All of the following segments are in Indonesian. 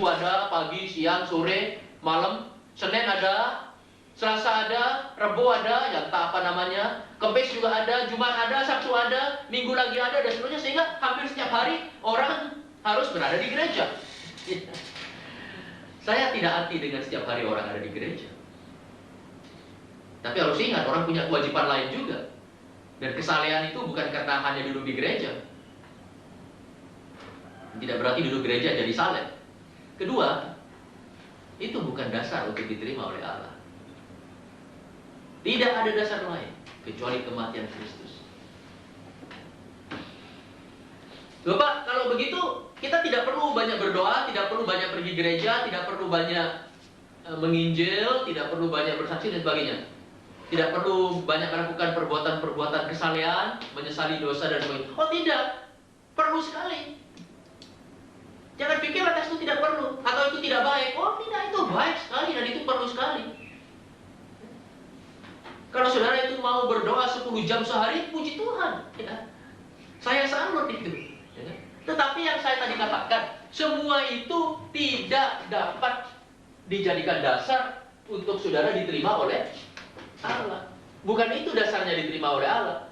ada, pagi, siang, sore, malam. Senin ada, Selasa ada, Rabu ada, ya entah apa namanya, Kamis juga ada, Jumat ada, Sabtu ada, Minggu lagi ada, dan seterusnya. Sehingga hampir setiap hari orang harus berada di gereja. Saya tidak anti dengan setiap hari orang ada di gereja. Tapi harus ingat, orang punya kewajiban lain juga. Dan kesalehan itu bukan karena hanya duduk di gereja. Tidak berarti duduk gereja jadi saleh. Kedua, itu bukan dasar untuk diterima oleh Allah. Tidak ada dasar lain kecuali kematian Kristus. Bapak, kalau begitu kita tidak perlu banyak berdoa, tidak perlu banyak pergi gereja, tidak perlu banyak menginjil, tidak perlu banyak bersaksi dan sebagainya. Tidak perlu banyak melakukan perbuatan-perbuatan kesalehan, menyesali dosa dan sebagainya. Oh tidak, perlu sekali. Jangan pikir atas itu tidak perlu atau itu tidak baik. Oh tidak, itu baik sekali dan itu perlu sekali. Kalau saudara itu mau berdoa 10 jam sehari, puji Tuhan, ya. Saya salut itu, ya. Tetapi yang saya tadi katakan, semua itu tidak dapat dijadikan dasar untuk saudara diterima oleh Allah. Bukan itu dasarnya diterima oleh Allah.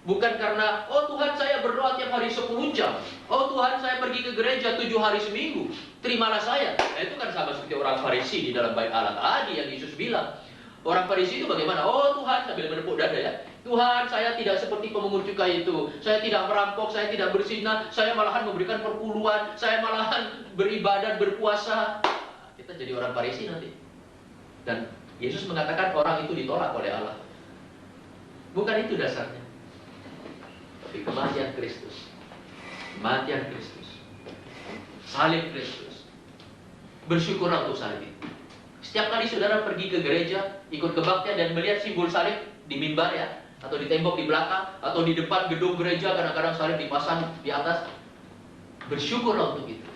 Bukan karena, oh Tuhan saya berdoa tiap hari 10 jam. Oh Tuhan saya pergi ke gereja 7 hari seminggu, terimalah saya. Nah, itu kan sama seperti orang Farisi di dalam bait Allah tadi yang Yesus bilang. Orang Farisi itu bagaimana? Oh Tuhan, sambil menepuk dada ya. Tuhan, saya tidak seperti pemungut cukai itu. Saya tidak merampok, saya tidak berzina, saya malahan memberikan perpuluhan, saya malahan beribadat, berpuasa. Kita jadi orang Farisi nanti. Dan Yesus mengatakan orang itu ditolak oleh Allah. Bukan itu dasarnya. Tapi kematian Kristus. Kematian Kristus. Salib Kristus. Bersyukurlah untuk salib itu. Setiap kali saudara pergi ke gereja, ikut kebaktian dan melihat simbol salib di mimbar ya, atau di tembok di belakang, atau di depan gedung gereja, kadang-kadang salib dipasang di atas, bersyukurlah untuk itu.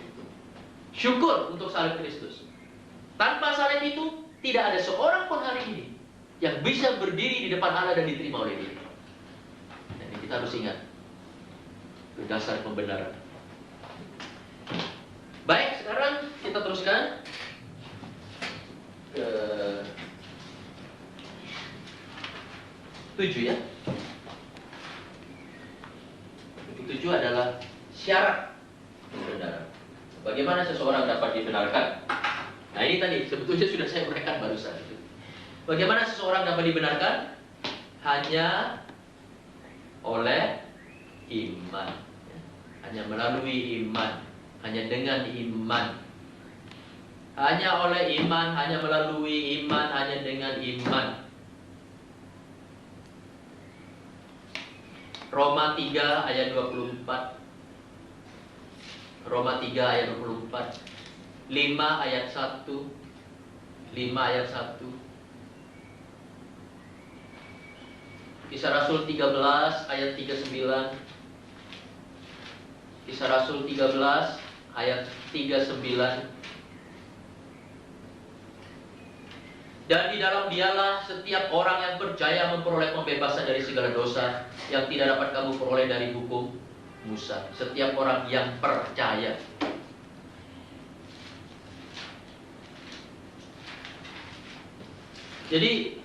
Syukur untuk salib Kristus. Tanpa salib itu, tidak ada seorang pun hari ini yang bisa berdiri di depan Allah dan diterima oleh Dia. Dan kita harus ingat, itu dasar pembenaran. Baik, sekarang kita teruskan ke 7 ya. 7 adalah syarat kebenaran. Bagaimana seseorang dapat dibenarkan? Nah ini tadi sebetulnya sudah saya uraikan barusan itu. Bagaimana seseorang dapat dibenarkan? Hanya oleh iman, hanya melalui iman, hanya dengan iman. Hanya oleh iman, hanya melalui iman, hanya dengan iman. Roma 3 ayat 24. Roma 3 ayat 24. 5 ayat 1. 5 ayat 1. Kisah Rasul 13 ayat 39. Kisah Rasul 13 ayat 39. Dan di dalam Dialah setiap orang yang percaya memperoleh pembebasan dari segala dosa yang tidak dapat kamu peroleh dari hukum Musa. Setiap orang yang percaya. Jadi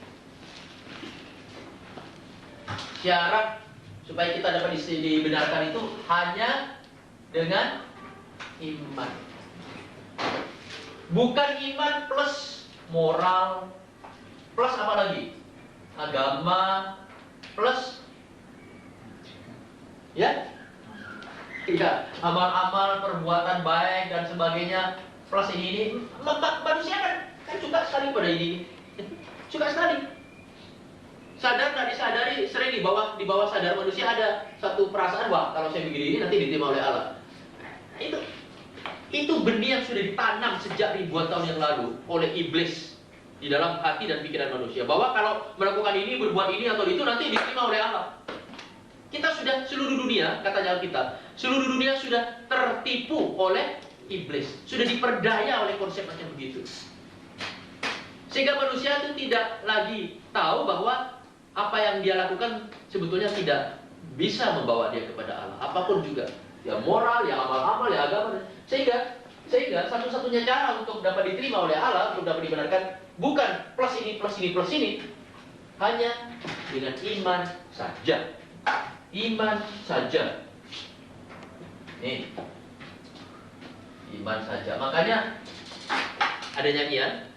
syarat supaya kita dapat dibenarkan itu hanya dengan iman. Bukan iman plus moral, plus apa lagi? Agama, plus ya? Iya, amal-amal, perbuatan baik dan sebagainya, plus ini. Manusia kan suka sekali pada ini. Suka sekali. Sadar nggak disadari, sering di bawah sadar manusia ada satu perasaan, wah kalau saya begini nanti diterima oleh Allah. Itu benih yang sudah ditanam sejak ribuan tahun yang lalu oleh iblis di dalam hati dan pikiran manusia, bahwa kalau melakukan ini, berbuat ini atau itu nanti diterima oleh Allah. Kita sudah, seluruh dunia, katanya Alkitab, seluruh dunia sudah tertipu oleh iblis, sudah diperdaya oleh konsep macam begitu. Sehingga manusia itu tidak lagi tahu bahwa apa yang dia lakukan sebetulnya tidak bisa membawa dia kepada Allah. Apapun juga, ya moral, ya amal-amal, ya agama. Sehingga Sehingga satu-satunya cara untuk dapat diterima oleh Allah, untuk dapat dibenarkan, bukan plus ini, plus ini, plus ini, hanya dengan iman saja. Iman saja. Nih, iman saja. Makanya ada nyanyian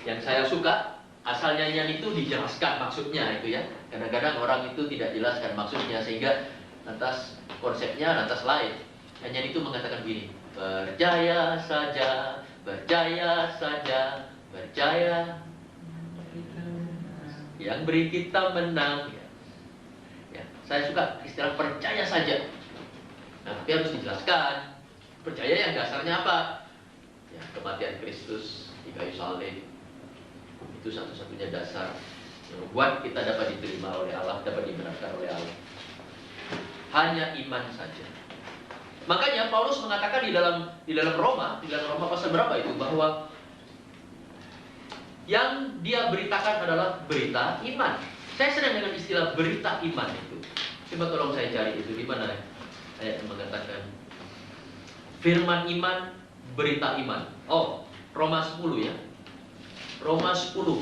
yang saya suka. Asal nyanyian itu dijelaskan maksudnya itu ya. Kadang-kadang orang itu tidak jelaskan maksudnya, sehingga lantas konsepnya lantas lain. Nyanyian itu mengatakan begini: percaya saja, percaya saja, percaya yang beri kita menang. Ya, saya suka istilah percaya saja. Nah, tapi harus dijelaskan. Percaya yang dasarnya apa? Ya, kematian Kristus di kayu salib. Itu satu-satunya dasar yang membuat kita dapat diterima oleh Allah, dapat dibenarkan oleh Allah. Hanya iman saja. Makanya Paulus mengatakan di dalam Roma pasal berapa itu, bahwa yang dia beritakan adalah berita iman. Saya senang dengan istilah berita iman itu. Coba tolong saya cari itu di mana ayat yang mengatakan firman iman, berita iman. Oh, Roma 10 ya. Roma 10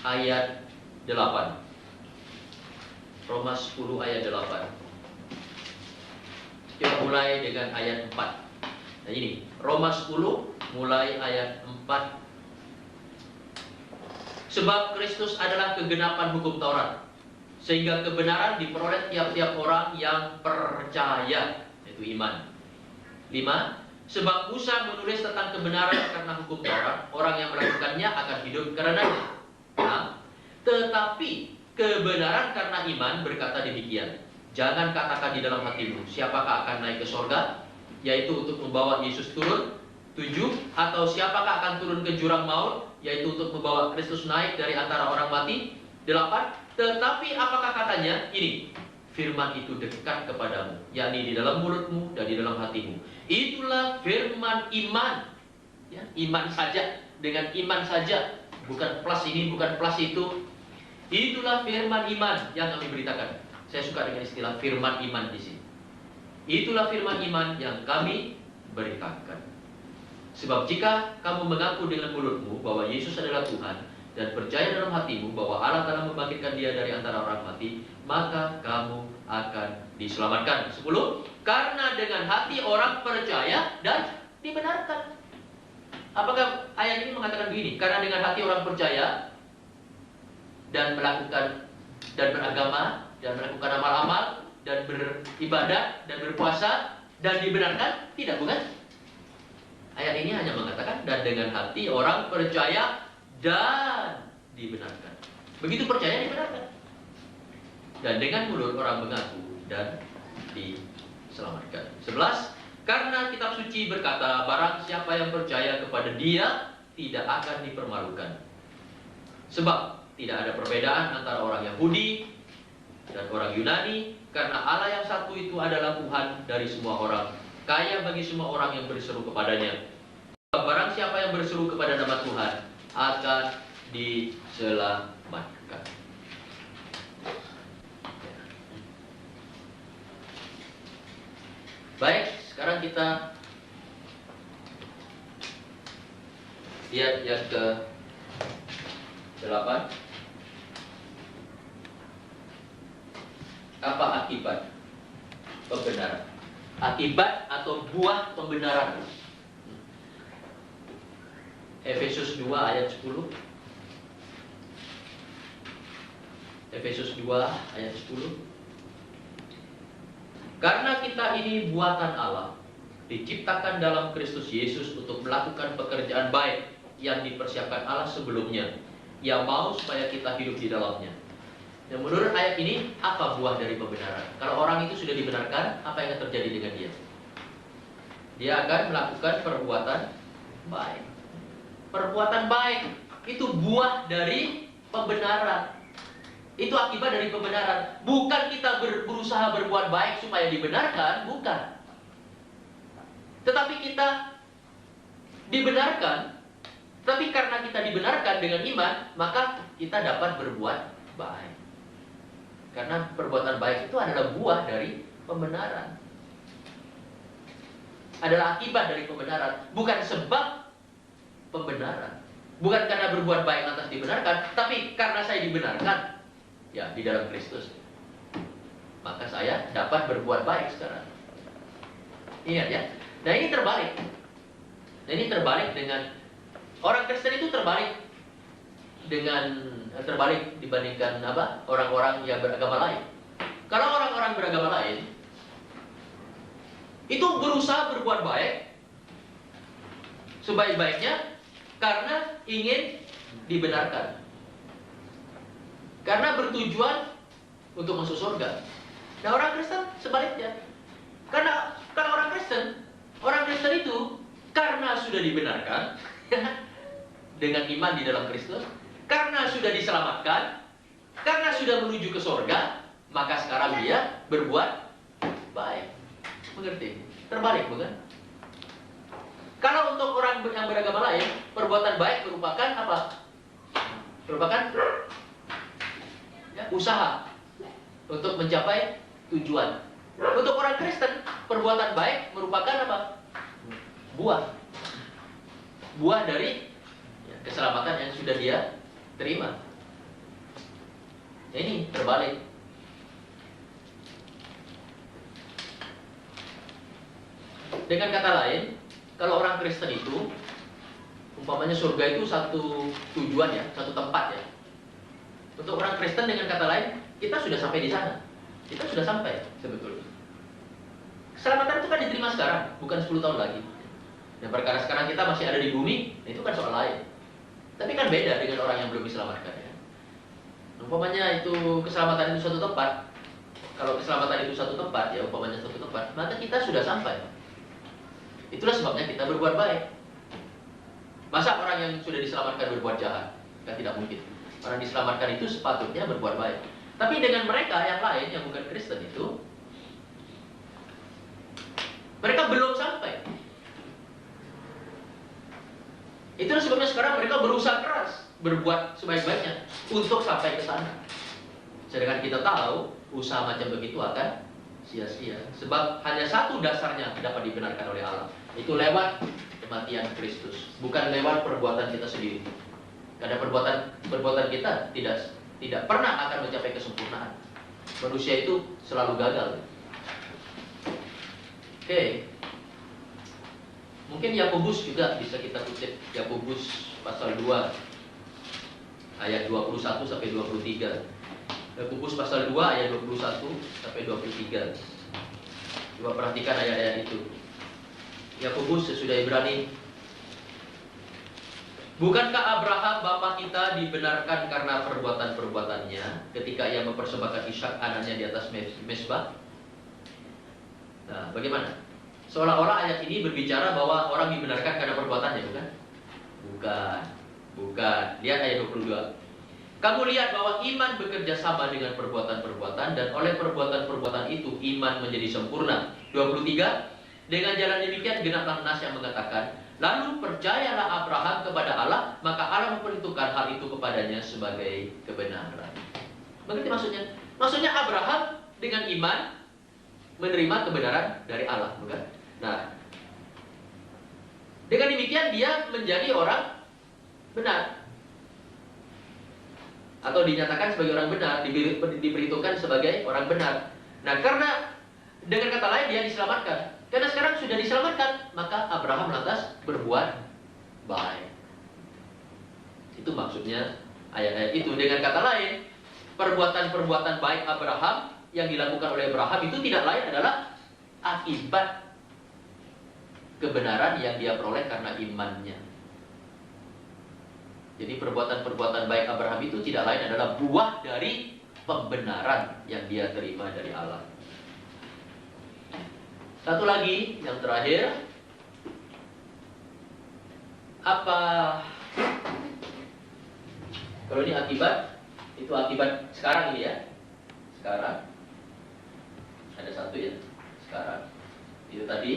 ayat 8. Roma 10 ayat 8. Coba mulai dengan ayat 4. Nah ini, Roma 10 mulai ayat 4. Sebab Kristus adalah kegenapan hukum Taurat, sehingga kebenaran diperoleh tiap-tiap orang yang percaya, yaitu iman. 5. Sebab Musa menulis tentang kebenaran karena hukum Taurat, orang yang melakukannya akan hidup karenanya. Nah, tetapi kebenaran karena iman berkata demikian: jangan katakan di dalam hatimu, siapakah akan naik ke sorga, yaitu untuk membawa Yesus turun. 7. Atau siapakah akan turun ke jurang maut, yaitu untuk membawa Kristus naik dari antara orang mati. 8. Tetapi apakah katanya? Ini, firman itu dekat kepadamu, yakni di dalam mulutmu dan di dalam hatimu. Itulah firman iman. Ya, iman saja, dengan iman saja, bukan plus ini, bukan plus itu. Itulah firman iman yang kami beritakan. Saya suka dengan istilah firman iman di sini. Itulah firman iman yang kami beritakan. Sebab jika kamu mengaku dengan mulutmu bahwa Yesus adalah Tuhan, dan percaya dalam hatimu bahwa Allah telah membangkitkan dia dari antara orang mati, maka kamu akan diselamatkan. 10. Karena dengan hati orang percaya dan dibenarkan. Apakah ayat ini mengatakan begini? Karena dengan hati orang percaya dan melakukan dan beragama dan melakukan amal-amal dan beribadah dan berpuasa dan dibenarkan? Tidak, bukan? Ayat ini hanya mengatakan dan dengan hati orang percaya dan dibenarkan. Begitu percaya, dibenarkan. Dan dengan mulut orang mengaku dan diselamatkan. 11. Karena kitab suci berkata, barang siapa yang percaya kepada dia tidak akan dipermalukan. Sebab tidak ada perbedaan antara orang Yahudi dan orang Yunani, karena Allah yang satu itu adalah Tuhan dari semua orang, kaya bagi semua orang yang berseru kepadanya. Sebab barang siapa yang berseru kepada nama Tuhan akan diselamatkan. Baik, sekarang kita lihat yang ke-8. Apa akibat pembenaran? Akibat atau buah pembenaran. Efesus 2 ayat 10. Efesus 2 ayat 10. Karena kita ini buatan Allah, diciptakan dalam Kristus Yesus untuk melakukan pekerjaan baik yang dipersiapkan Allah sebelumnya. Ia mau supaya kita hidup di dalamnya. Dan menurut ayat ini, apa buah dari pembenaran? Kalau orang itu sudah dibenarkan, apa yang akan terjadi dengan dia? Dia akan melakukan perbuatan baik. Perbuatan baik itu buah dari pembenaran. Itu akibat dari pembenaran. Bukan kita berusaha berbuat baik supaya dibenarkan, bukan. Tetapi kita dibenarkan. Tapi karena kita dibenarkan dengan iman, maka kita dapat berbuat baik. Karena perbuatan baik itu adalah buah dari pembenaran. adalah akibat dari pembenaran, bukan sebab pembenaran. Bukan karena berbuat baik lantas dibenarkan, tapi karena saya dibenarkan ya di dalam Kristus, maka saya dapat berbuat baik sekarang. Ingat ya. Nah ini terbalik. Nah ini terbalik dengan orang Kristen itu terbalik dibandingkan apa? Orang-orang yang beragama lain. Kalau orang-orang beragama lain itu berusaha berbuat baik sebaik-baiknya karena ingin dibenarkan, karena bertujuan untuk masuk surga. Nah orang Kristen sebaliknya. Karena kalau orang Kristen itu karena sudah dibenarkan dengan iman di dalam Kristus, karena sudah diselamatkan, karena sudah menuju ke surga, maka sekarang dia berbuat baik. Mengerti? Terbalik bukan? Kalau untuk orang yang beragama lain, perbuatan baik merupakan apa? Merupakan ya, usaha untuk mencapai tujuan. Untuk orang Kristen, perbuatan baik merupakan apa? Buah dari ya, keselamatan yang sudah dia terima. Ini terbalik. Dengan kata lain, kalau orang Kristen itu, umpamanya surga itu satu tujuan ya, satu tempat ya. Untuk orang Kristen dengan kata lain, kita sudah sampai di sana. Kita sudah sampai sebetulnya. Keselamatan itu kan diterima sekarang, bukan 10 tahun lagi. Dan perkara sekarang kita masih ada di bumi, itu kan soal lain. Tapi kan beda dengan orang yang belum diselamatkan ya. Umpamanya itu keselamatan itu satu tempat. Kalau keselamatan itu satu tempat ya, umpamanya satu tempat, maka kita sudah sampai. Itulah sebabnya kita berbuat baik. Masa orang yang sudah diselamatkan berbuat jahat? Kan tidak mungkin. Orang diselamatkan itu sepatutnya berbuat baik. Tapi dengan mereka yang lain yang bukan Kristen itu, mereka belum sampai. Itulah sebabnya sekarang mereka berusaha keras berbuat sebaik-baiknya untuk sampai ke sana. Sedangkan kita tahu usaha macam begitu akan sia-sia. Sebab hanya satu dasarnya dapat dibenarkan oleh Allah. Itu lewat kematian Kristus, bukan lewat perbuatan kita sendiri. Karena perbuatan kita tidak pernah akan mencapai kesempurnaan. Manusia itu selalu gagal. Oke. Mungkin Yakobus juga bisa kita kutip. Yakobus pasal 2 ayat 21 sampai 23. Yakobus pasal 2 ayat 21 sampai 23. Coba perhatikan ayat-ayat itu. Yakobus sesudah Ibrani. Bukankah Abraham bapa kita dibenarkan karena perbuatan-perbuatannya ketika ia mempersembahkan Ishak anaknya di atas mezbah? Nah, bagaimana? Seolah-olah ayat ini berbicara bahwa orang dibenarkan karena perbuatannya, bukan? Bukan. Lihat ayat 22. Kamu lihat bahwa iman bekerja sama dengan perbuatan-perbuatan, dan oleh perbuatan-perbuatan itu iman menjadi sempurna. 23. Dengan jalan demikian genaplah nas yang mengatakan, lalu percayalah Abraham kepada Allah, maka Allah memperhitungkan hal itu kepadanya sebagai kebenaran. Mengerti maksudnya? Maksudnya Abraham dengan iman menerima kebenaran dari Allah, bukan? Nah, dengan demikian dia menjadi orang benar, atau dinyatakan sebagai orang benar, diperhitungkan sebagai orang benar. Nah, karena dengan kata lain dia diselamatkan. Karena sekarang sudah diselamatkan, maka Abraham lantas berbuat baik. Itu maksudnya ayat-ayat itu. Dengan kata lain, perbuatan-perbuatan baik Abraham yang dilakukan oleh Abraham itu tidak lain adalah akibat kebenaran yang dia peroleh karena imannya. Jadi perbuatan-perbuatan baik Abraham itu tidak lain adalah buah dari pembenaran yang dia terima dari Allah. Satu lagi, yang terakhir, apa? Kalau ini akibat, itu akibat sekarang ini ya. Sekarang ada satu ya, sekarang itu tadi.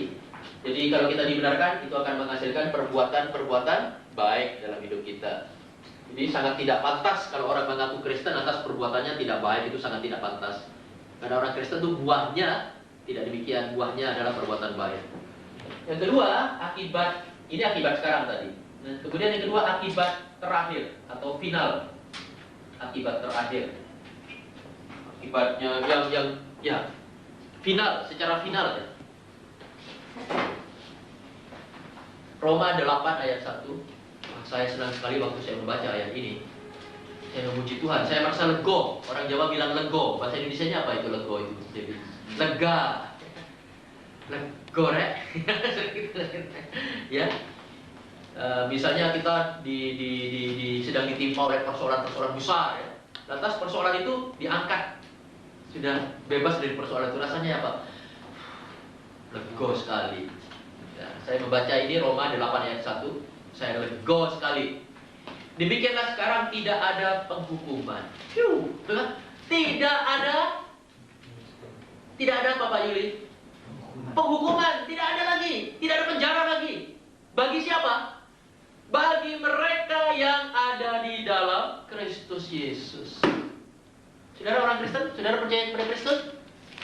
Jadi kalau kita dibenarkan, itu akan menghasilkan perbuatan-perbuatan baik dalam hidup kita. Jadi sangat tidak pantas kalau orang mengaku Kristen atas perbuatannya tidak baik, itu sangat tidak pantas. Karena orang Kristen itu buahnya tidak demikian, buahnya adalah perbuatan baik. Yang kedua, akibat, ini akibat sekarang tadi. Nah, kemudian yang kedua, akibat terakhir atau final. Akibat terakhir. Akibatnya yang final, secara final ya. Roma 8 ayat 1. Saya senang sekali waktu saya membaca ayat ini. Saya memuji Tuhan, saya merasa lego. Orang Jawa bilang lego. Bahasa Indonesianya apa itu lego itu? Lega. Lego, rek. Ya. Misalnya kita sedang ditimpa oleh persoalan-persoalan besar ya. Lantas persoalan itu diangkat. Sudah bebas dari persoalan itu, rasanya apa? Lego sekali. Ya, saya membaca ini Roma 8 ayat 1. Saya lego sekali. Demikianlah sekarang tidak ada penghukuman. Tidak ada apa Pak Yuli? Penghukuman, tidak ada lagi. Tidak ada penjara lagi. Bagi siapa? Bagi mereka yang ada di dalam Kristus Yesus. Saudara orang Kristen, saudara percaya kepada Kristus,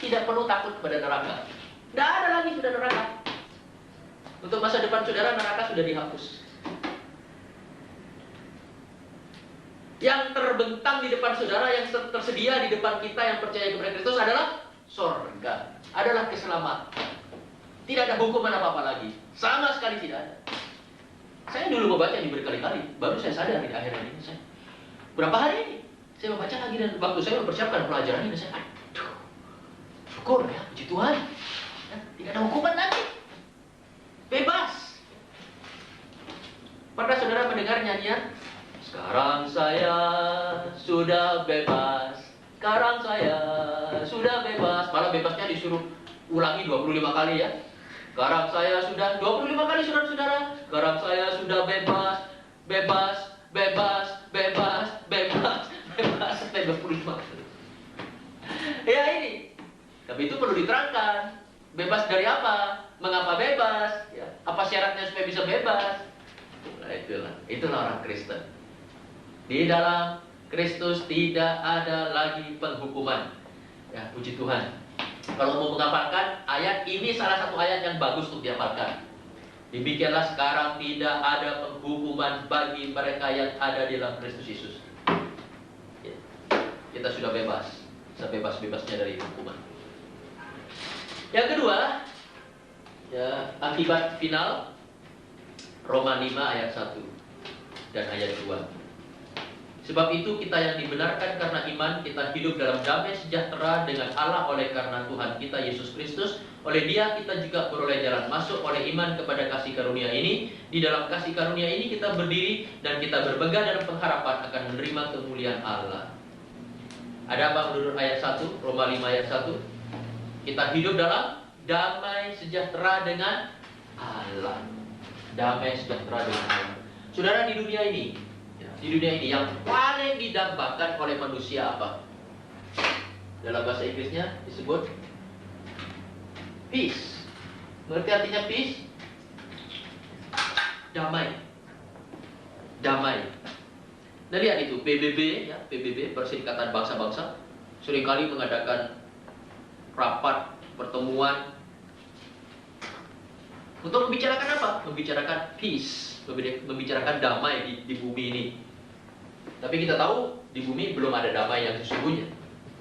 tidak perlu takut kepada neraka. Tidak ada lagi sudah neraka. Untuk masa depan saudara, neraka sudah dihapus. Yang terbentang di depan saudara, yang tersedia di depan kita yang percaya kepada Kristus adalah sorga, adalah keselamatan. Tidak ada hukuman apa-apa lagi. Sama sekali tidak ada. Saya dulu membaca ini berkali-kali, baru saya sadar di akhir ini. Berapa hari ini saya membaca lagi, dan waktu saya mempersiapkan pelajaran ini, saya aduh, syukur ya, puji Tuhan. Ya, tidak ada hukuman lagi. Bebas. Pernah saudara mendengar nyanyian? Sekarang saya sudah bebas. Sekarang saya sudah bebas. Malah bebasnya disuruh ulangi 25 kali ya. Sekarang saya sudah 25 kali saudara-saudara. Sekarang saya sudah bebas. Bebas, bebas, bebas, bebas, bebas sampai 25 kali. Ya ini. Tapi itu perlu diterangkan. Bebas dari apa? Mengapa bebas? Ya. Apa syaratnya supaya bisa bebas? Nah, itulah orang Kristen. Di dalam Kristus tidak ada lagi penghukuman. Ya, puji Tuhan. Kalau mau menghafalkan ayat ini, salah satu ayat yang bagus untuk dihafalkan. Demikianlah sekarang tidak ada penghukuman bagi mereka yang ada di dalam Kristus Yesus. Ya. Kita sudah bebas, sebebas-bebasnya dari hukuman. Yang kedua, ya, akibat final Roma 5 ayat 1 dan ayat 2. Sebab itu kita yang dibenarkan karena iman, kita hidup dalam damai sejahtera dengan Allah oleh karena Tuhan kita Yesus Kristus. Oleh Dia kita juga beroleh jalan masuk oleh iman kepada kasih karunia ini. Di dalam kasih karunia ini kita berdiri dan kita berpegang dalam pengharapan akan menerima kemuliaan Allah. Ada apa menurut ayat 1, Roma 5 ayat 1? Kita hidup dalam damai sejahtera dengan Allah. Damai sejahtera dengan Allah. Saudara, di dunia ini yang paling didambakan oleh manusia apa? Dalam bahasa Inggrisnya disebut peace. Mengerti artinya peace? Damai. Damai. Nah, lihat itu PBB ya, PBB, Perserikatan Bangsa-Bangsa, seringkali mengadakan rapat, pertemuan untuk membicarakan apa? Membicarakan peace, membicarakan damai di bumi ini. Tapi kita tahu di bumi belum ada damai yang sesungguhnya.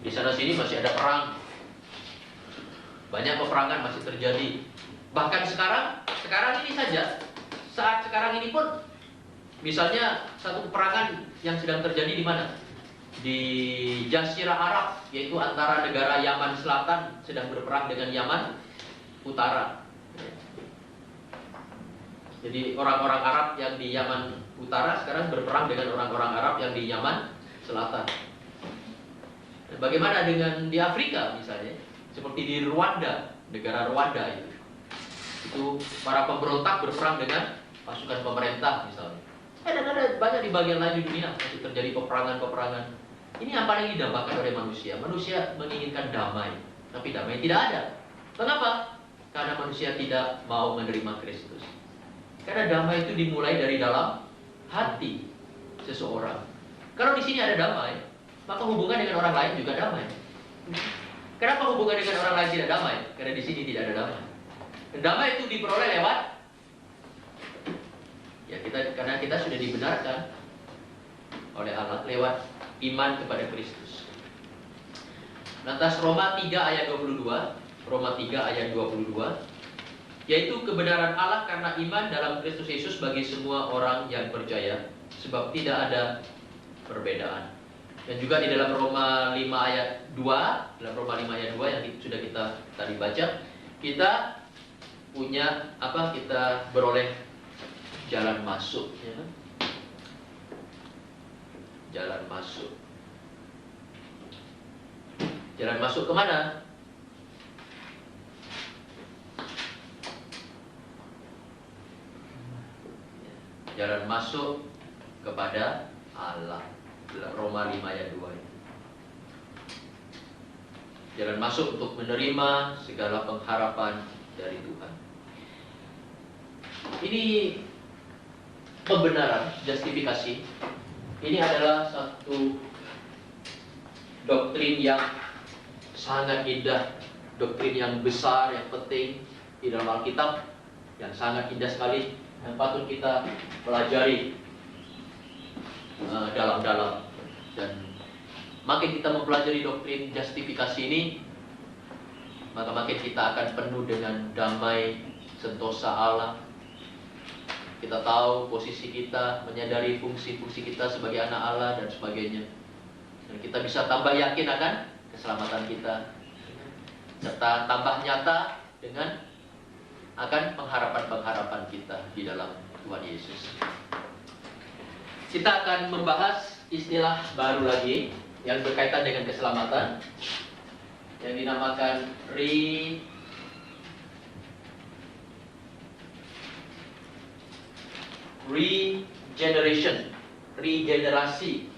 Di sana sini masih ada perang. Banyak peperangan masih terjadi. Bahkan sekarang ini saja, saat sekarang ini pun, misalnya satu peperangan yang sedang terjadi di mana? Di Jazirah Arab, yaitu antara negara Yaman Selatan sedang berperang dengan Yaman Utara. Jadi orang-orang Arab yang di Yaman Utara sekarang berperang dengan orang-orang Arab yang di Yaman Selatan. Bagaimana dengan di Afrika misalnya? Seperti di Rwanda, negara Rwanda itu. Itu para pemberontak berperang dengan pasukan pemerintah misalnya. Dan ada banyak di bagian lain di dunia masih terjadi peperangan-peperangan. Ini yang paling didambakan oleh manusia. Manusia menginginkan damai, tapi damai tidak ada. Kenapa? Karena manusia tidak mau menerima Kristus. Karena damai itu dimulai dari dalam hati seseorang. Kalau di sini ada damai, maka hubungan dengan orang lain juga damai. Kenapa hubungan dengan orang lain tidak damai? Karena di sini tidak ada damai. Dan damai itu diperoleh lewat ya karena kita sudah dibenarkan oleh Allah lewat iman kepada Kristus. Lantas Roma 3 ayat 22, Roma 3 ayat 22, yaitu kebenaran Allah karena iman dalam Kristus Yesus bagi semua orang yang percaya, sebab tidak ada perbedaan. Dan juga di dalam Roma 5 ayat 2, dalam Roma 5 ayat 2 yang sudah kita tadi baca, kita punya apa? Kita beroleh jalan masuk, ya. Jalan masuk. Jalan masuk kemana? Jalan masuk kepada Allah. Roma 5 ayat 2 itu. Jalan masuk untuk menerima segala pengharapan dari Tuhan. Ini pembenaran, justifikasi. Ini adalah satu doktrin yang sangat indah, doktrin yang besar, yang penting di dalam Alkitab, yang sangat indah sekali, yang patut kita pelajari dalam-dalam. Dan makin kita mempelajari doktrin justifikasi ini, maka makin kita akan penuh dengan damai sentosa Allah. Kita tahu posisi kita, menyadari fungsi-fungsi kita sebagai anak Allah dan sebagainya. Dan kita bisa tambah yakin akan keselamatan kita, serta tambah nyata dengan akan pengharapan-pengharapan kita di dalam Tuhan Yesus. Kita akan membahas istilah baru lagi yang berkaitan dengan keselamatan, yang dinamakan regeneration, regenerasi.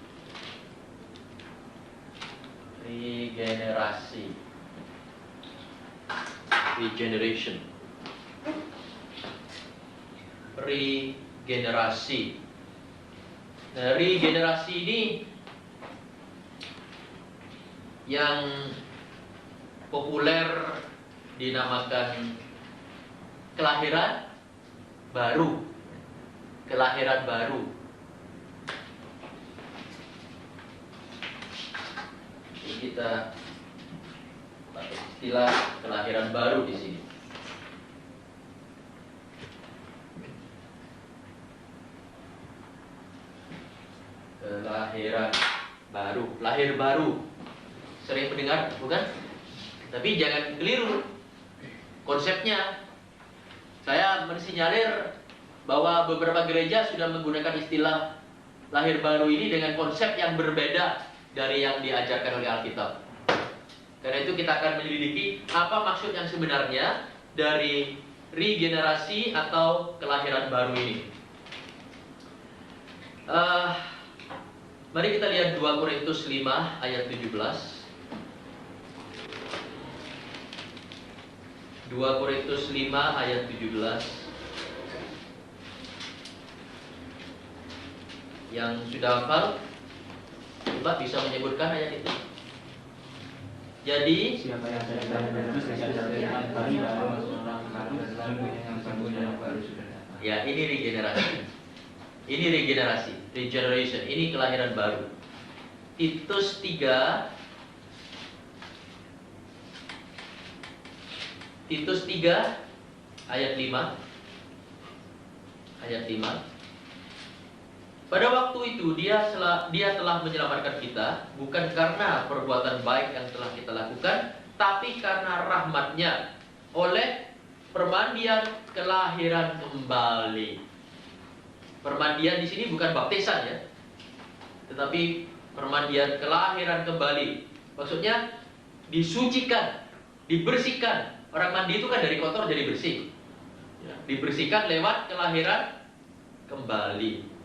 Regeneration. Regenerasi. Nah, regenerasi ini yang populer dinamakan kelahiran baru. Kelahiran baru. Jadi kita pakai istilah kelahiran baru di sini. Kelahiran baru, lahir baru. Sering mendengar, bukan? Tapi jangan keliru konsepnya. Saya mensinyalir bahwa beberapa gereja sudah menggunakan istilah lahir baru ini dengan konsep yang berbeda dari yang diajarkan oleh Alkitab. Karena itu kita akan menyelidiki apa maksud yang sebenarnya dari regenerasi atau kelahiran baru ini. Mari kita lihat 2 Korintus 5 ayat 17. 2 Korintus 5 ayat 17. Yang sudah hafal, coba bisa menyebutkan ayat itu. Jadi siapa yang ya, ini regenerasi. Ini regenerasi, regeneration. Ini kelahiran baru. Titus 3 ayat 5. Ayat 5. Pada waktu itu dia telah menyelamatkan kita, bukan karena perbuatan baik yang telah kita lakukan, tapi karena rahmat-Nya oleh permandian kelahiran kembali. Permandian di sini bukan baptisan ya, tetapi permandian kelahiran kembali. Maksudnya disucikan, dibersihkan. Orang mandi itu kan dari kotor jadi bersih. Dibersihkan lewat kelahiran kembali.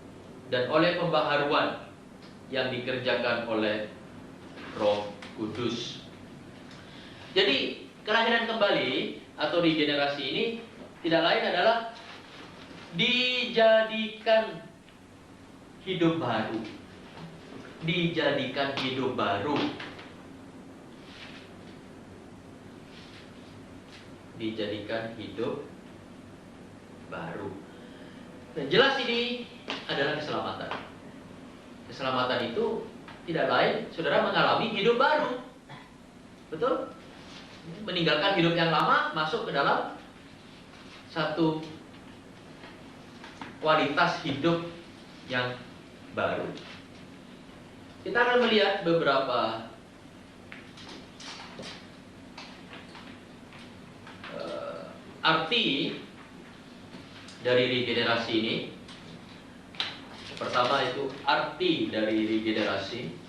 Dan oleh pembaharuan yang dikerjakan oleh Roh Kudus. Jadi kelahiran kembali atau regenerasi ini tidak lain adalah dijadikan hidup baru. Dijadikan hidup baru. dijadikan hidup baru. Dan jelas ini adalah keselamatan. Keselamatan itu tidak lain, saudara mengalami hidup baru. Betul? Meninggalkan hidup yang lama, masuk ke dalam satu kualitas hidup yang baru. Kita akan melihat beberapa arti dari regenerasi ini. Pertama itu arti dari regenerasi.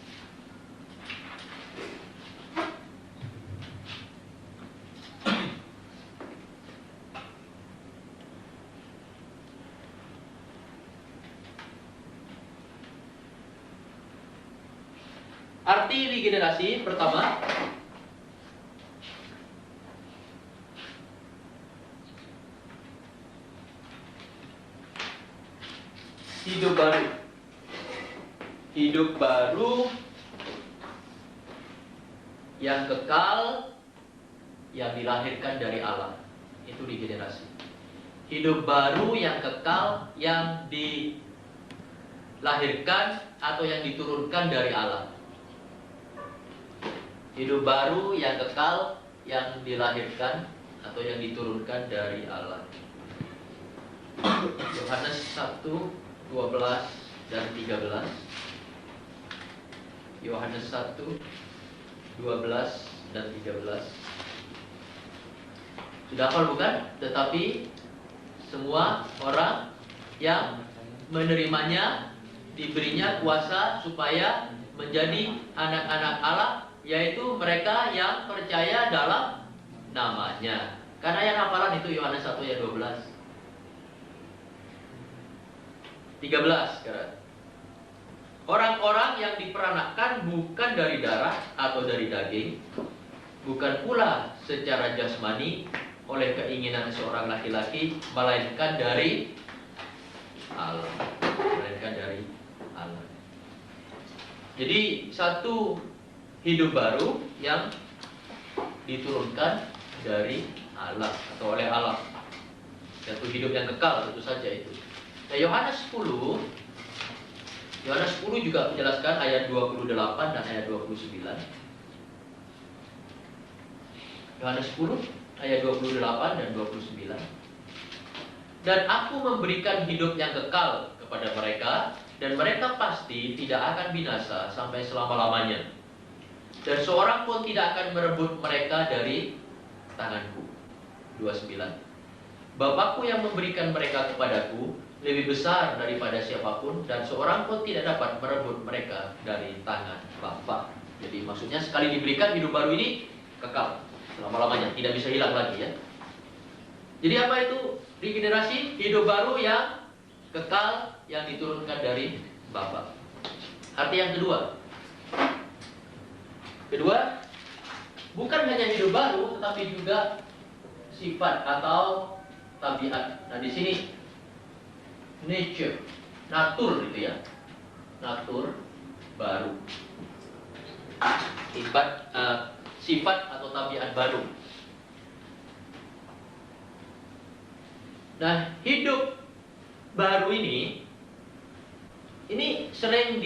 Arti regenerasi pertama, hidup baru. Hidup baru yang kekal, yang dilahirkan dari Allah. Itu regenerasi. Hidup baru yang kekal, yang dilahirkan atau yang diturunkan dari Allah. Hidup baru yang kekal, yang dilahirkan atau yang diturunkan dari Allah. Yohanes 1, 12 dan 13. Yohanes 1, 12 dan 13. Sudah hafal bukan? Tetapi semua orang yang menerimanya diberinya kuasa supaya menjadi anak-anak Allah, yaitu mereka yang percaya dalam namanya. Karena yang hafalan itu Yohanes 1 ayat 12. 13 sekarang. Orang-orang yang diperanakkan bukan dari darah atau dari daging, bukan pula secara jasmani oleh keinginan seorang laki-laki, melainkan dari Allah. Melainkan dari Allah. Jadi satu hidup baru yang diturunkan dari Allah atau oleh Allah. Satu hidup yang kekal, tentu saja itu. Nah, Yohanes 10 juga menjelaskan ayat 28 dan ayat 29. Yohanes 10 ayat 28 dan 29. Dan aku memberikan hidup yang kekal kepada mereka, dan mereka pasti tidak akan binasa sampai selama-lamanya. Dan seorang pun tidak akan merebut mereka dari tanganku. 29. Bapakku yang memberikan mereka kepadaku lebih besar daripada siapapun, dan seorang pun tidak dapat merebut mereka dari tangan Bapa. Jadi maksudnya sekali diberikan hidup baru ini kekal selama-lamanya, tidak bisa hilang lagi ya. Jadi apa itu regenerasi? Hidup baru yang kekal, yang diturunkan dari Bapa. Arti yang kedua, bukan hanya hidup baru, tetapi juga sifat atau tabiat. Nah di sini nature, natur gitu ya, natur baru, sifat atau tabiat baru. Nah hidup baru ini sering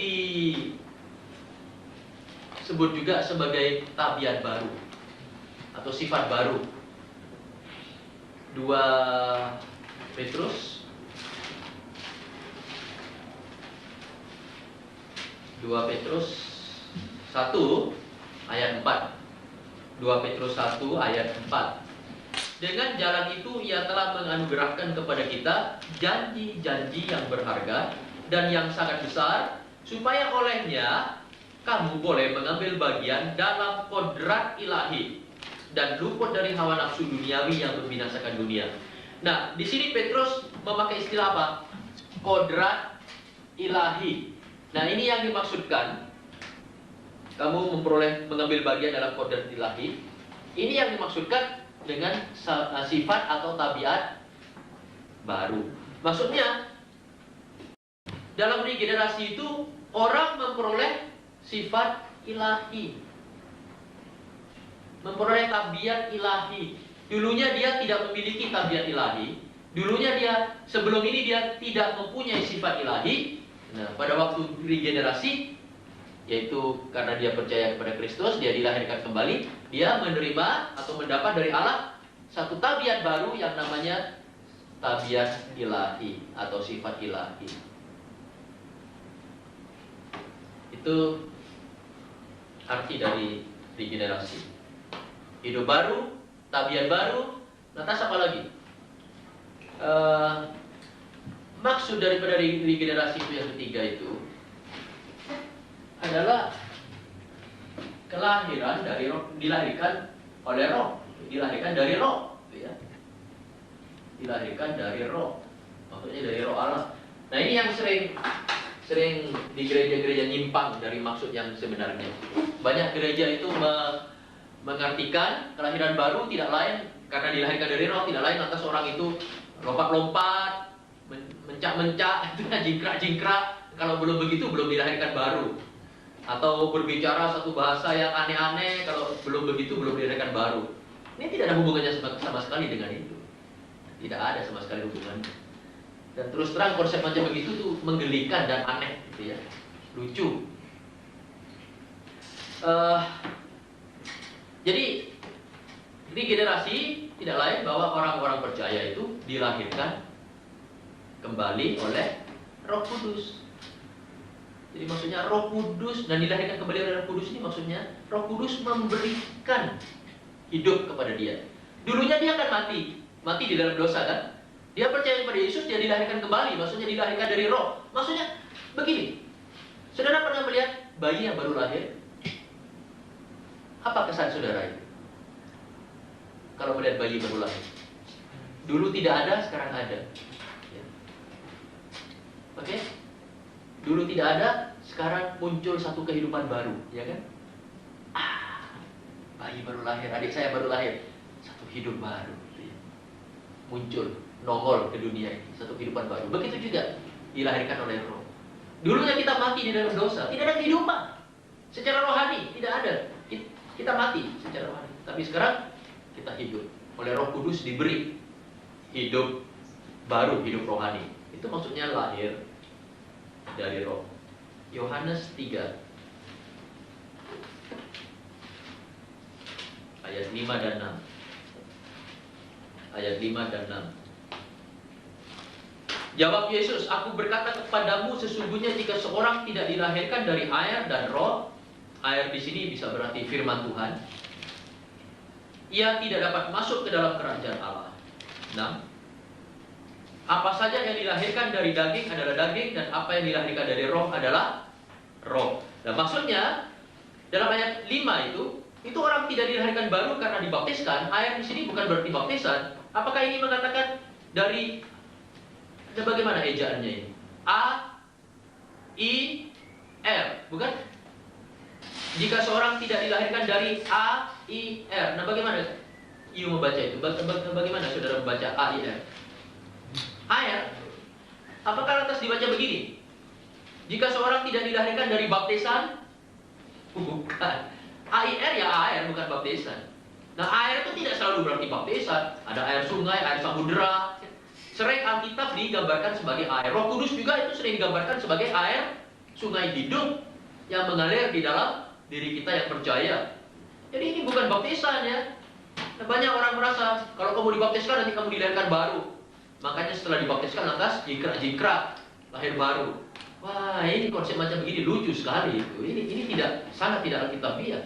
disebut juga sebagai tabiat baru atau sifat baru. 2 Petrus 1 ayat 4. 2 Petrus 1 ayat 4. Dengan jalan itu ia telah menganugerahkan kepada kita janji-janji yang berharga dan yang sangat besar, supaya olehnya kamu boleh mengambil bagian dalam kodrat ilahi dan luput dari hawa nafsu duniawi yang membinasakan dunia. Nah, di sini Petrus memakai istilah apa? Kodrat ilahi. Nah, ini yang dimaksudkan. Kamu mengambil bagian dalam kodrat ilahi. Ini yang dimaksudkan dengan sifat atau tabiat baru. Maksudnya, dalam regenerasi itu orang memperoleh sifat ilahi, memperoleh tabiat ilahi. Dulunya dia tidak memiliki tabiat ilahi. Dulunya dia, sebelum ini dia tidak mempunyai sifat ilahi. Nah, pada waktu regenerasi, yaitu karena dia percaya kepada Kristus, dia dilahirkan kembali, dia menerima atau mendapat dari Allah satu tabiat baru yang namanya tabiat ilahi atau sifat ilahi. Itu arti dari regenerasi. Hidup baru, tabiat baru, lantas apa lagi? Maksud daripada regenerasi itu yang ketiga itu adalah kelahiran dari roh, dilahirkan oleh roh, dilahirkan dari roh, ya. Dilahirkan dari roh, maksudnya dari roh Allah. Nah, ini yang sering di gereja-gereja nyimpang dari maksud yang sebenarnya. Banyak gereja itu mengartikan kelahiran baru tidak lain karena dilahirkan dari roh, tidak lain lantas orang itu lompat-lompat, mencak-mencak, jingkrak-jingkrak. Kalau belum begitu belum dilahirkan baru. Atau berbicara satu bahasa yang aneh-aneh, kalau belum begitu belum dilahirkan baru. Ini tidak ada hubungannya sama sekali dengan itu. Tidak ada sama sekali hubungannya. Dan terus terang konsep macam begitu tuh menggelikan dan aneh, gitu ya, lucu. Jadi regenerasi tidak lain bahwa orang-orang percaya itu dilahirkan kembali oleh Roh Kudus. Jadi maksudnya Roh Kudus, dan dilahirkan kembali oleh Roh Kudus ini maksudnya Roh Kudus memberikan hidup kepada dia. Dulunya dia akan mati di dalam dosa kan? Dia percaya kepada Yesus, dia dilahirkan kembali, maksudnya dilahirkan dari roh. Maksudnya begini, saudara pernah melihat bayi yang baru lahir? Apa kesan saudara itu? Kalau melihat bayi baru lahir, dulu tidak ada, sekarang ada. Ya. Oke? Dulu tidak ada, sekarang muncul satu kehidupan baru, ya kan? Bayi baru lahir, adik saya baru lahir, satu hidup baru, ya. Muncul, nongol ke dunia ini, satu kehidupan baru. Begitu juga dilahirkan oleh roh. Dulunya kita mati di dalam dosa, tidak ada kehidupan secara rohani, tidak ada. Kita mati secara rohani. Tapi sekarang kita hidup. Oleh Roh Kudus diberi hidup baru, hidup rohani. Itu maksudnya lahir dari roh. Yohanes 3 ayat 5 dan 6. Ayat 5 dan 6. Jawab Yesus, aku berkata kepadamu, sesungguhnya jika seorang tidak dilahirkan dari air dan roh, air di sini bisa berarti firman Tuhan, ia tidak dapat masuk ke dalam kerajaan Allah. 6. Apa saja yang dilahirkan dari daging adalah daging, dan apa yang dilahirkan dari roh adalah roh. Nah, maksudnya dalam ayat 5 itu orang tidak dilahirkan baru karena dibaptiskan. Air di sini bukan berarti baptisan. Apakah ini mengatakan dari, bagaimana ejaannya ini? A, I, R, bukan? Jika seorang tidak dilahirkan dari A, I, R, nah bagaimana you membaca itu? Bagaimana saudara membaca A, I, R? Air, apakah lantas dibaca begini? Jika seorang tidak dilahirkan dari baptisan, bukan. A, I, R ya air, bukan baptisan. Nah, air itu tidak selalu berarti baptisan. Ada air sungai, air samudera. Sering Alkitab digambarkan sebagai air. Roh Kudus juga itu sering digambarkan sebagai air sungai hidup yang mengalir di dalam diri kita yang percaya. Jadi ini bukan baptisan ya. Nah, banyak orang merasa kalau kamu dibaptiskan nanti kamu dilahirkan baru. Makanya setelah dibaptiskan lantas jingkrak, lahir baru. Wah, ini konsep macam begini lucu sekali itu. Ini sangat tidak alkitabiah.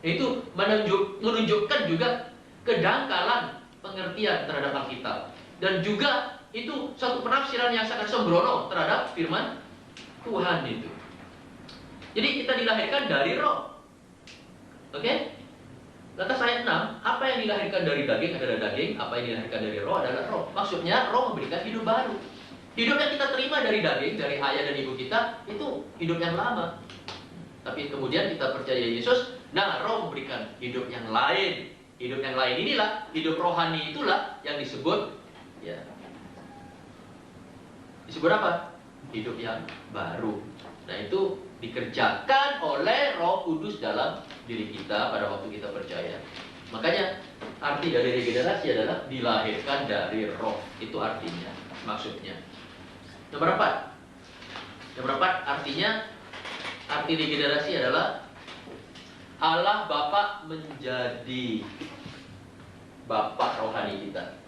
Itu menunjukkan juga kedangkalan pengertian terhadap Alkitab. Dan juga itu satu penafsiran yang sangat sembrono terhadap firman Tuhan itu. Jadi kita dilahirkan dari roh. Oke? Lantas ayat 6, apa yang dilahirkan dari daging adalah daging, apa yang dilahirkan dari roh adalah roh. Maksudnya roh memberikan hidup baru. Hidup yang kita terima dari daging, dari ayah dan ibu kita, itu hidup yang lama. Tapi kemudian kita percaya Yesus, nah roh memberikan hidup yang lain. Hidup yang lain inilah, hidup rohani itulah yang disebut, ya, disebut apa? Hidup yang baru. Nah itu dikerjakan oleh Roh Kudus dalam diri kita pada waktu kita percaya. Makanya arti dari regenerasi adalah dilahirkan dari roh. Itu artinya, maksudnya. Nomor 4. Nomor 4 artinya, arti regenerasi adalah Allah Bapa menjadi Bapa rohani kita.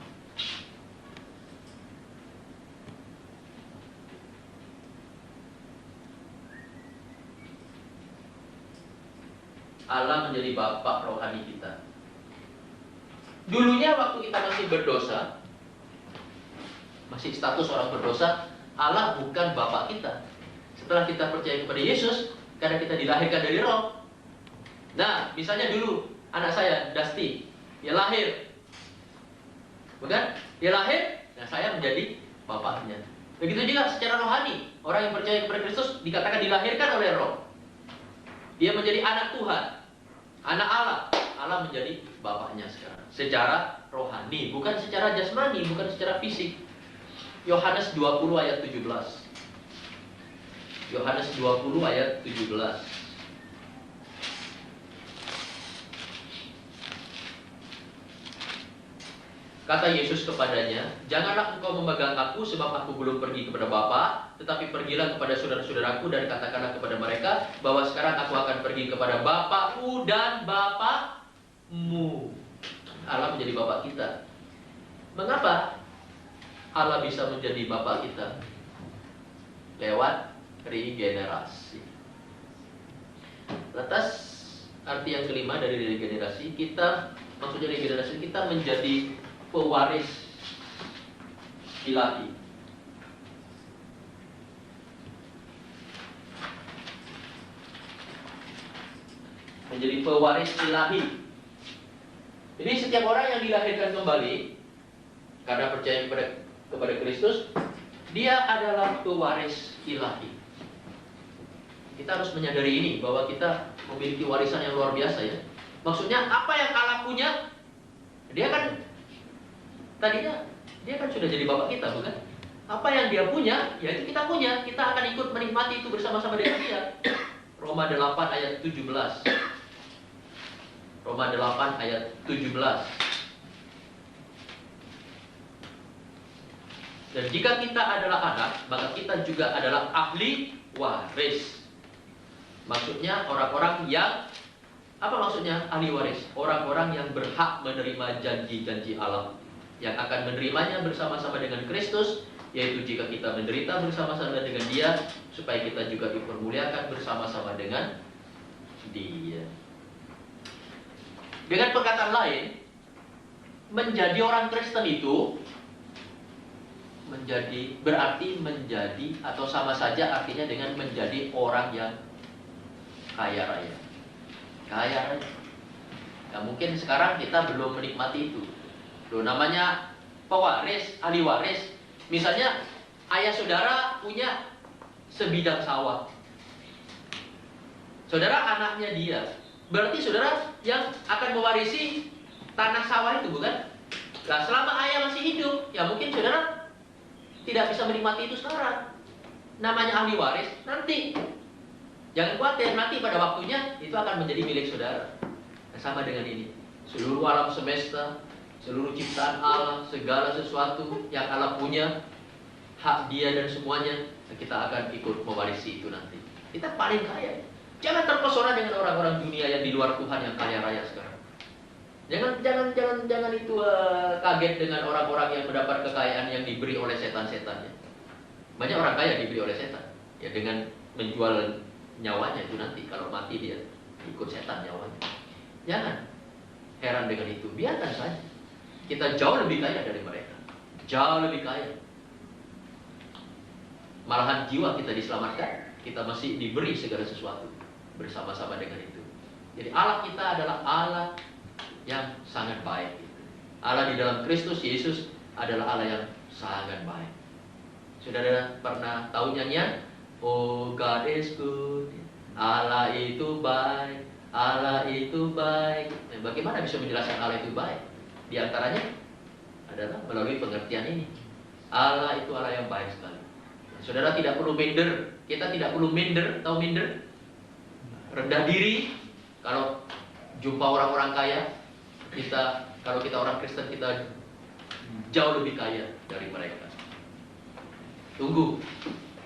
Allah menjadi Bapa rohani kita. Dulunya waktu kita masih berdosa, masih status orang berdosa, Allah bukan Bapa kita. Setelah kita percaya kepada Yesus, karena kita dilahirkan dari roh. Nah, misalnya dulu anak saya, Dusty, dia lahir. Bukan? Dia lahir, nah saya menjadi bapaknya. Begitu juga secara rohani, orang yang percaya kepada Kristus dikatakan dilahirkan oleh roh. Dia menjadi anak Tuhan, anak Allah. Allah menjadi bapaknya sekarang. Secara rohani, bukan secara jasmani, bukan secara fisik. Yohanes 20 ayat 17. Yohanes 20 ayat 17. Kata Yesus kepadanya, "Janganlah engkau memegang aku, sebab aku belum pergi kepada Bapa, tetapi pergilah kepada saudara-saudaraku dan katakanlah kepada mereka bahwa sekarang aku akan pergi kepada Bapakku dan Bapakmu." Allah menjadi Bapa kita. Mengapa Allah bisa menjadi Bapa kita? Lewat regenerasi. Lantas arti yang kelima dari regenerasi, maksudnya regenerasi kita menjadi pewaris ilahi. Menjadi pewaris ilahi. Jadi setiap orang yang dilahirkan kembali karena percaya kepada Kristus, dia adalah pewaris ilahi. Kita harus menyadari ini, bahwa kita memiliki warisan yang luar biasa ya. Maksudnya apa yang Allah punya, tadinya dia kan sudah jadi Bapak kita, bukan? Apa yang dia punya, ya itu kita punya. Kita akan ikut menikmati itu bersama-sama dengan dia. Roma 8 ayat 17. Roma 8 ayat 17. Dan jika kita adalah anak, maka kita juga adalah ahli waris. Maksudnya orang-orang yang, apa maksudnya ahli waris? Orang-orang yang berhak menerima janji-janji Allah, yang akan menerimanya bersama-sama dengan Kristus, yaitu jika kita menderita bersama-sama dengan Dia, supaya kita juga dipermuliakan bersama-sama dengan Dia. Dengan perkataan lain, menjadi orang Kristen itu berarti menjadi, atau sama saja artinya dengan menjadi orang yang kaya raya. Kaya raya. Nah, mungkin sekarang kita belum menikmati itu. Loh, namanya pewaris, ahli waris. Misalnya ayah saudara punya sebidang sawah. Saudara anaknya dia. Berarti saudara yang akan mewarisi tanah sawah itu, bukan? Nah, selama ayah masih hidup, ya mungkin saudara tidak bisa menikmati itu sekarang. Namanya ahli waris, nanti. Jangan khawatir, nanti pada waktunya itu akan menjadi milik saudara. Nah, sama dengan ini. Seluruh alam semesta, seluruh ciptaan Allah, segala sesuatu yang Allah punya, hak Dia dan semuanya, kita akan ikut mewarisi itu nanti. Kita paling kaya. Jangan terpesona dengan orang-orang dunia yang di luar Tuhan yang kaya raya sekarang. Jangan itu kaget dengan orang-orang yang mendapat kekayaan yang diberi oleh setan-setannya. Banyak orang kaya diberi oleh setan, ya dengan menjual nyawanya itu nanti kalau mati dia ikut setan nyawanya. Jangan heran dengan itu, biarkan saja. Kita jauh lebih kaya dari mereka, jauh lebih kaya. Malahan jiwa kita diselamatkan, kita masih diberi segala sesuatu bersama-sama dengan itu. Jadi Allah kita adalah Allah yang sangat baik. Allah di dalam Kristus Yesus adalah Allah yang sangat baik. Saudara pernah tahu nyanyian? Oh, God is good. Allah itu baik. Allah itu baik. Nah, bagaimana bisa menjelaskan Allah itu baik? Di antaranya adalah melalui pengertian ini. Allah itu Allah yang baik sekali. Nah, saudara tidak perlu minder. Kita tidak perlu minder. Tahu minder? Rendah diri. Kalau jumpa orang-orang kaya, kita Kalau kita orang Kristen, kita jauh lebih kaya dari mereka. Tunggu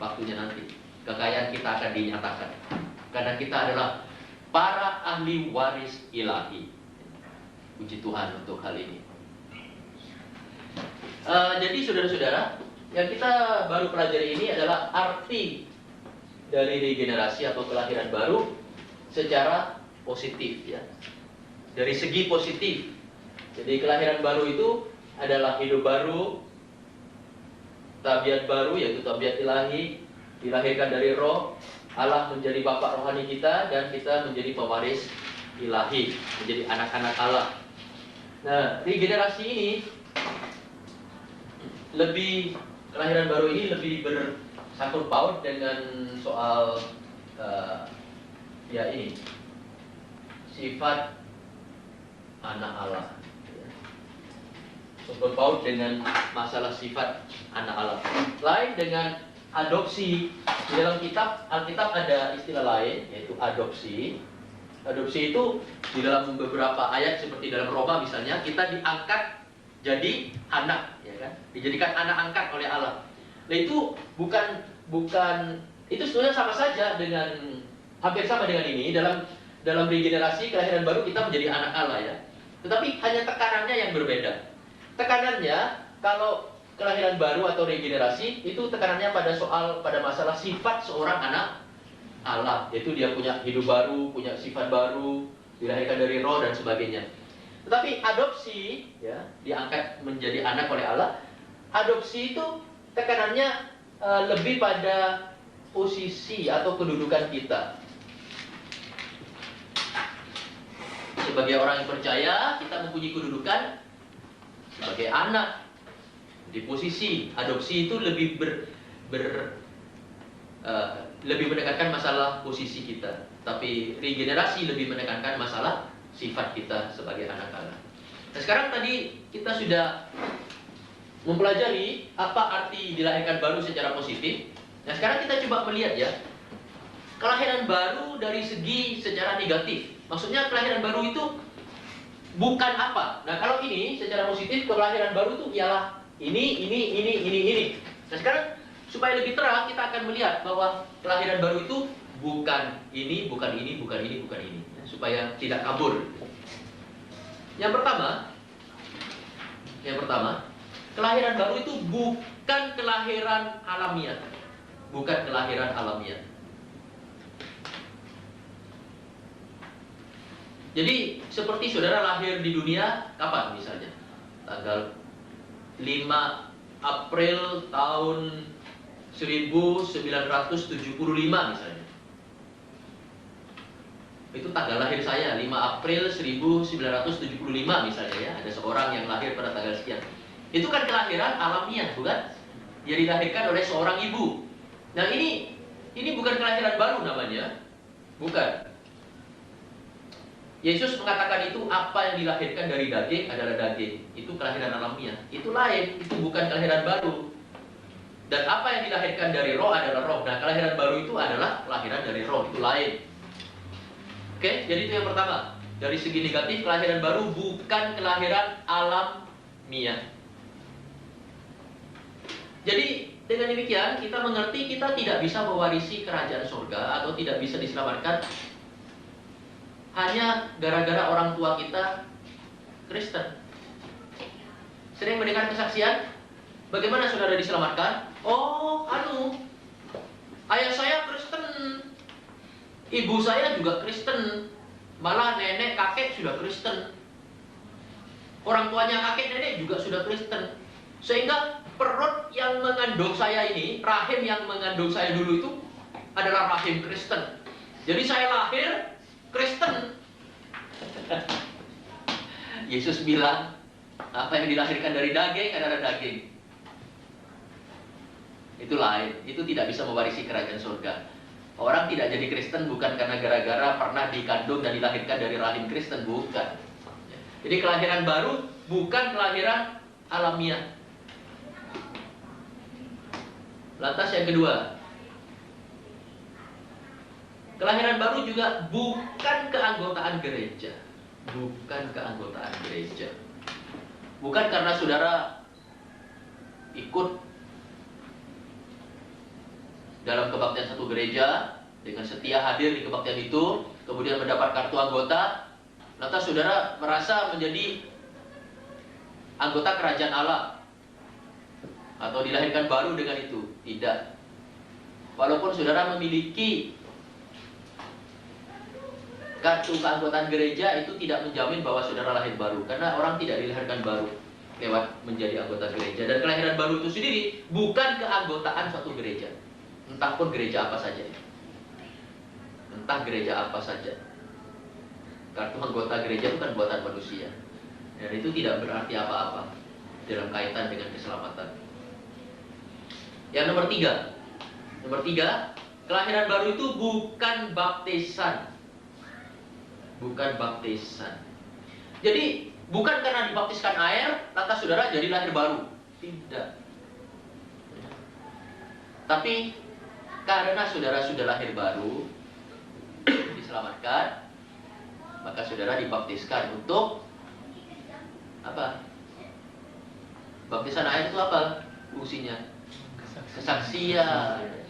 waktunya nanti, kekayaan kita akan dinyatakan. Karena kita adalah para ahli waris ilahi. Puji Tuhan untuk hal ini. Jadi saudara-saudara, yang kita baru pelajari ini adalah arti dari regenerasi atau kelahiran baru secara positif, ya. Dari segi positif. Jadi kelahiran baru itu adalah hidup baru, tabiat baru, yaitu tabiat ilahi, dilahirkan dari roh, Allah menjadi Bapa rohani kita, dan kita menjadi pewaris ilahi, menjadi anak-anak Allah. Nah, regenerasi ini kelahiran baru ini lebih bersangkut paut dengan soal ini sifat anak Allah. Sangkut paut dengan masalah sifat anak Allah. Lain dengan adopsi. Di dalam Alkitab ada istilah lain, yaitu adopsi. Adopsi itu di dalam beberapa ayat seperti dalam Roma misalnya, kita diangkat jadi anak, ya kan? Dijadikan anak angkat oleh Allah. Nah, itu bukan itu sebenarnya sama saja dengan, hampir sama dengan ini. Dalam regenerasi kelahiran baru kita menjadi anak Allah, ya. Tetapi hanya tekanannya yang berbeda. Tekanannya kalau kelahiran baru atau regenerasi itu tekanannya pada masalah sifat seorang anak Allah, yaitu dia punya hidup baru, punya sifat baru, dilahirkan dari roh dan sebagainya. Tetapi adopsi, ya, diangkat menjadi anak oleh Allah. Adopsi itu tekanannya lebih pada posisi atau kedudukan kita. Sebagai orang yang percaya, kita mempunyai kedudukan sebagai anak. Di posisi adopsi itu lebih lebih menekankan masalah posisi kita. Tapi regenerasi lebih menekankan masalah sifat kita sebagai anak Allah. Nah, sekarang tadi kita sudah mempelajari apa arti dilahirkan baru secara positif. Nah, sekarang kita coba melihat, ya, kelahiran baru dari segi secara negatif. Maksudnya kelahiran baru itu bukan apa. Nah, kalau ini secara positif, kelahiran baru itu ialah ini. Nah, sekarang supaya lebih terang kita akan melihat bahwa kelahiran baru itu bukan ini, ya, supaya tidak kabur. Yang pertama, kelahiran baru itu bukan kelahiran alamiah. Bukan kelahiran alamiah. Jadi seperti saudara lahir di dunia kapan misalnya? Tanggal 5 April tahun 1975 misalnya. Itu tanggal lahir saya, 5 April 1975 misalnya, ya. Ada seorang yang lahir pada tanggal sekian. Itu kan kelahiran alamiah, bukan? Dia dilahirkan oleh seorang ibu. Nah, ini bukan kelahiran baru namanya. Bukan. Yesus mengatakan itu apa yang dilahirkan dari daging adalah daging. Itu kelahiran alamiah. Itu lain, itu bukan kelahiran baru. Dan apa yang dilahirkan dari roh adalah roh. Nah, kelahiran baru itu adalah kelahiran dari roh, itu lain. Oke, jadi itu yang pertama. Dari segi negatif, kelahiran baru bukan kelahiran alamiah. Jadi dengan demikian kita mengerti kita tidak bisa mewarisi kerajaan surga atau tidak bisa diselamatkan hanya gara-gara orang tua kita Kristen. Sering mendengar kesaksian, bagaimana saudara diselamatkan? Oh, ayah saya Kristen, ibu saya juga Kristen, malah nenek kakek sudah Kristen, orang tuanya kakek nenek juga sudah Kristen. Sehingga perut yang mengandung saya ini, rahim yang mengandung saya dulu itu adalah rahim Kristen. Jadi saya lahir Kristen. Yesus bilang, apa yang dilahirkan dari daging adalah daging. Itu lain, itu tidak bisa mewarisi kerajaan surga. Orang tidak jadi Kristen bukan karena gara-gara pernah dikandung dan dilahirkan dari rahim Kristen, bukan. Jadi kelahiran baru bukan kelahiran alamiah. Lantas yang kedua, kelahiran baru juga bukan keanggotaan gereja. Bukan keanggotaan gereja. Bukan karena saudara ikut dalam kebaktian satu gereja, dengan setia hadir di kebaktian itu, kemudian mendapat kartu anggota, lantas saudara merasa menjadi anggota kerajaan Allah atau dilahirkan baru dengan itu. Tidak. Walaupun saudara memiliki kartu keanggotaan gereja, itu tidak menjamin bahwa saudara lahir baru, karena orang tidak dilahirkan baru lewat menjadi anggota gereja. Dan kelahiran baru itu sendiri bukan keanggotaan suatu gereja, entah pun gereja apa saja, entah gereja apa saja. Kartu anggota gereja itu kan buatan manusia, dan itu tidak berarti apa-apa dalam kaitan dengan keselamatan. Yang nomor tiga, kelahiran baru itu bukan baptisan. Bukan baptisan. Jadi bukan karena dibaptiskan air lantas saudara jadi lahir baru. Tidak. Tapi karena saudara sudah lahir baru, diselamatkan, maka saudara dibaptiskan untuk apa? Baptisan air itu apa fungsinya? Kesaksian.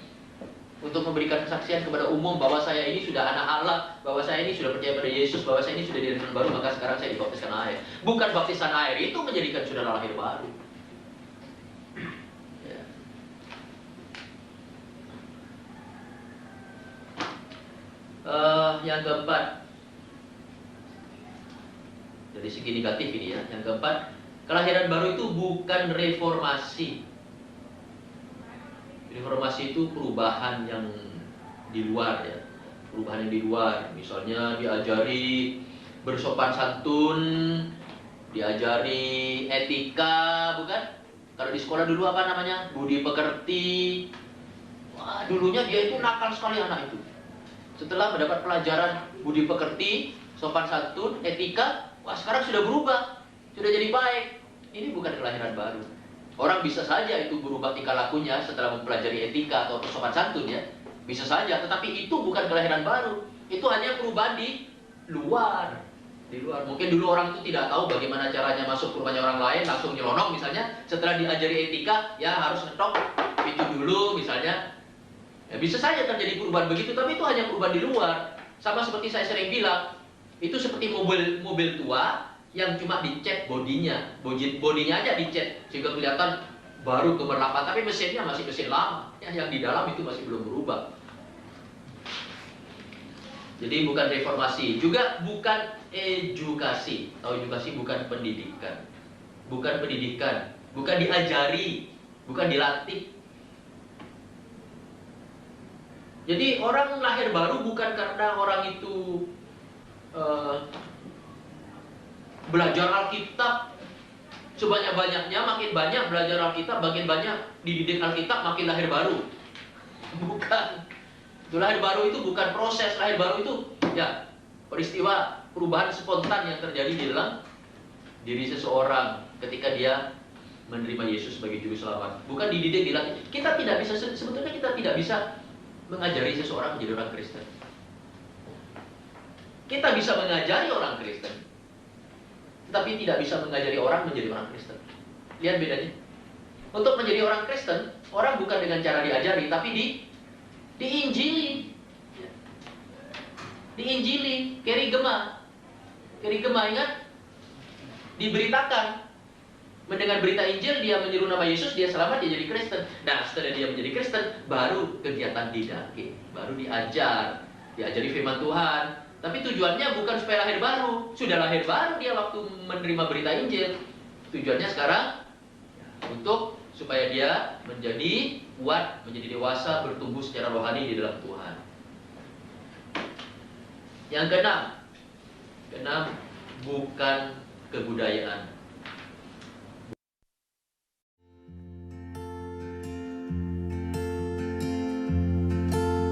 Untuk memberikan kesaksian kepada umum bahwa saya ini sudah anak Allah, bahwa saya ini sudah percaya pada Yesus, bahwa saya ini sudah dilahirkan baru, maka sekarang saya dibaptiskan air. Bukan baptisan air itu menjadikan saudara lahir baru. Ya. Yang keempat, dari segi negatif ini ya. Yang keempat, kelahiran baru itu bukan reformasi. Reformasi itu perubahan yang di luar ya, perubahan yang di luar. Misalnya diajari bersopan santun, diajari etika, bukan? Kalau di sekolah dulu apa namanya? Budi pekerti. Wah, dulunya dia itu nakal sekali anak itu. Setelah mendapat pelajaran budi pekerti, sopan santun, etika, wah sekarang sudah berubah, sudah jadi baik. Ini bukan kelahiran baru. Orang bisa saja itu berubah tingkah lakunya setelah mempelajari etika atau sopan santun ya. Bisa saja, tetapi itu bukan kelahiran baru. Itu hanya perubahan di luar. Di luar. Mungkin dulu orang itu tidak tahu bagaimana caranya masuk ke rumahnya orang lain, langsung nyelonong misalnya. Setelah diajari etika, ya harus ngetok pintu dulu misalnya. Ya, bisa saja terjadi perubahan begitu, tapi itu hanya perubahan di luar. Sama seperti saya sering bilang, itu seperti mobil tua yang cuma dicat bodinya aja dicat sehingga kelihatan baru gemerlapan, tapi mesinnya masih mesin lama ya, yang di dalam itu masih belum berubah. Jadi bukan reformasi, juga bukan edukasi. Tahu edukasi bukan pendidikan, bukan diajari, bukan dilatih. Jadi orang lahir baru bukan karena orang itu belajar Alkitab sebanyak-banyaknya, makin banyak belajar Alkitab, makin banyak dididik Alkitab, makin lahir baru. Bukan. Itu lahir baru itu bukan proses, lahir baru itu ya peristiwa perubahan spontan yang terjadi di dalam diri seseorang ketika dia menerima Yesus sebagai juru selamat. Bukan dididik, dilatih. Kita tidak bisa, sebetulnya kita tidak bisa mengajari seseorang menjadi orang Kristen. Kita bisa mengajari orang Kristen, tapi tidak bisa mengajari orang menjadi orang Kristen. Lihat bedanya. Untuk menjadi orang Kristen, orang bukan dengan cara diajari, tapi diinjili. Diinjili, kerigma. Kerigma ingat? Diberitakan. Mendengar berita Injil, dia menyeru nama Yesus, dia selamat, dia jadi Kristen. Nah, setelah dia menjadi Kristen, baru kegiatan didaking, baru diajari firman Tuhan. Tapi tujuannya bukan supaya lahir baru. Sudah lahir baru dia waktu menerima berita Injil. Tujuannya sekarang untuk supaya dia menjadi kuat, menjadi dewasa, bertumbuh secara rohani di dalam Tuhan. Yang keenam bukan kebudayaan.